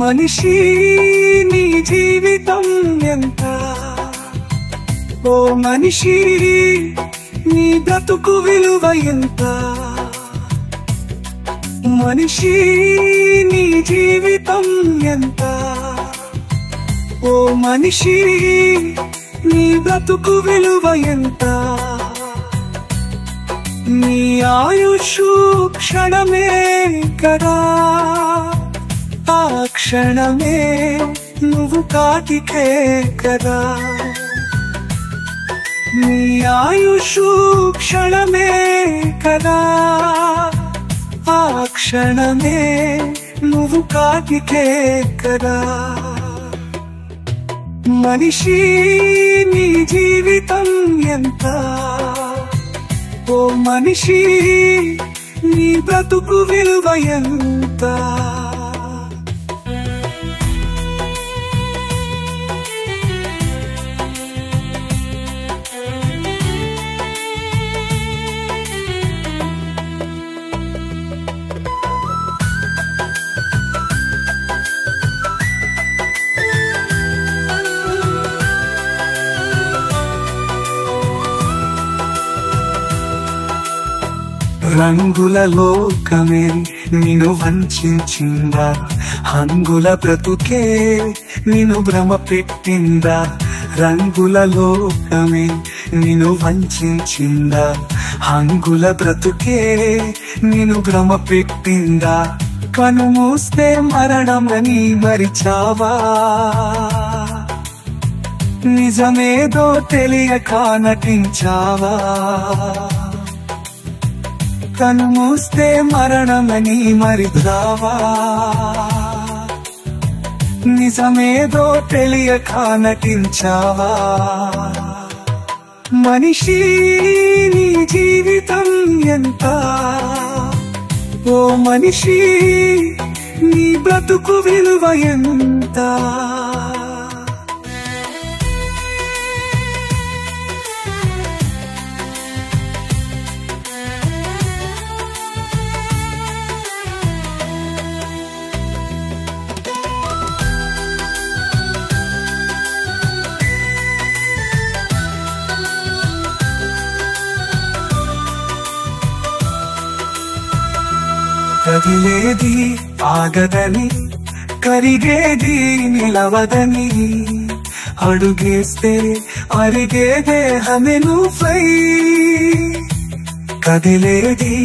మనిషి నీ జీవితం ఎంత, ఓ మనిషి నీ బ్రతుకు విలువ ఎంత, మనిషి నీ జీవితం ఎంత, ఓ మనిషి నీ బ్రతుకు విలువ ఎంత, నీ ఆయుషు క్షణమే కదా, ఆ క్షణమే నువ్వు కాటికే కదా, నీ ఆయుషు క్షణమే కదా, ఆ క్షణమే నువ్వు కాటికే కదా, మనిషి నీ జీవితం ఎంత, ఓ మనిషి నీ బ్రతుకు విలువ ఎంత. రంగుల లోకమే నిన్ను వంచిందా, హంగుల బ్రతుకే నిన్ను భ్రమ పెట్టిందా, రంగుల లోకమే నిన్ను వంచిందా, హంగుల బ్రతుకే నిన్ను భ్రమ పెట్టిందా, కను మూస్తే మరణమని మరిచావా, నిజమేదో తెలియక నటించావా, కను మూస్తే మరణమని మరిచావా, నిజమేదో తెలియక నటించావా, మనిషి నీ జీవితం ఎంత, ఓ మనిషి నీ బ్రతుకు విలువ ఎంత. కదిలేది ఆగదని, కరిగేది నిలవదని, అడుగేస్తే అరిగే దేహమే నువ్వై, కదిలేది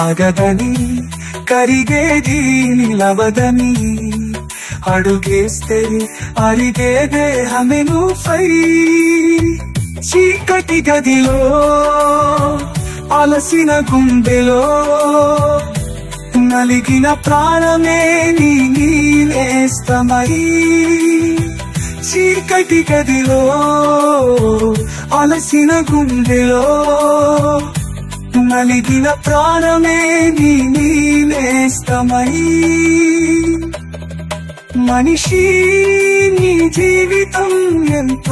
ఆగదని, కరిగేది నిలవదని, అడుగేస్తే అరిగే దేహమే నువ్వై, చీకటి గదిలో అలసిన గుండెలో నలిగిన ప్రాణమే నీ నేస్తమై, చీకటి గదిలో అలసిన గుండెలో నలిగిన ప్రాణమే నీ నేస్తమై, మనిషి నీ జీవితం ఎంత,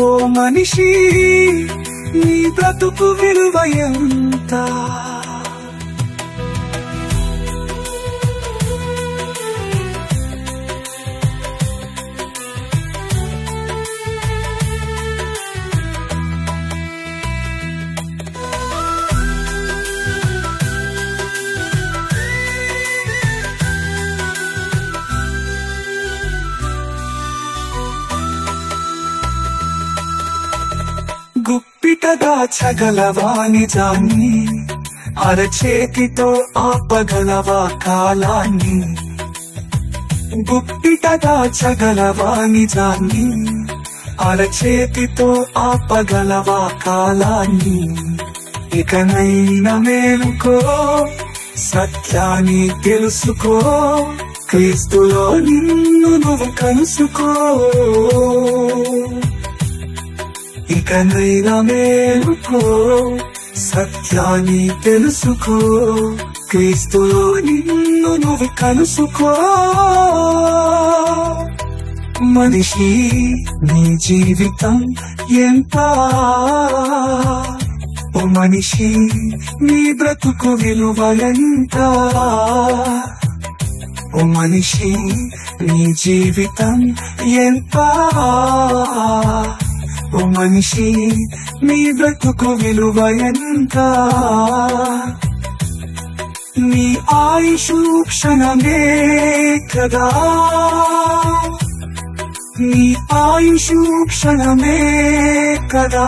ఓ మనిషి నీ బ్రతుకు విలువ ఎంత. గుప్పిట దాచగలవా నిజాన్ని, అరచేతితో ఆపగలవా కాలాన్ని, గుప్పిట దాచగలవా నిజాన్ని, అరచేతితో ఆపగలవా కాలాన్ని, ఇకనైనా మేలుకో సత్యాన్ని తెలుసుకో, క్రీస్తులో నిన్ను నువ్వు కలుసుకో, ఇకనైనా మేలుకో సత్యాన్ని తెలుసుకో, క్రీస్తులో నిన్ను నువ్వు కలుసుకో, మనిషి నీ జీవితం ఎంత, ఓ మనిషి నీ బ్రతుకు విలువ ఎంత, ఓ మనిషి నీ జీవితం ఎంత ఓ మనిషి నీ బ్రతుకు విలువ ఎంత నీ ఆయుషు క్షణమే కదా నీ ఆయుషు క్షణమే కదా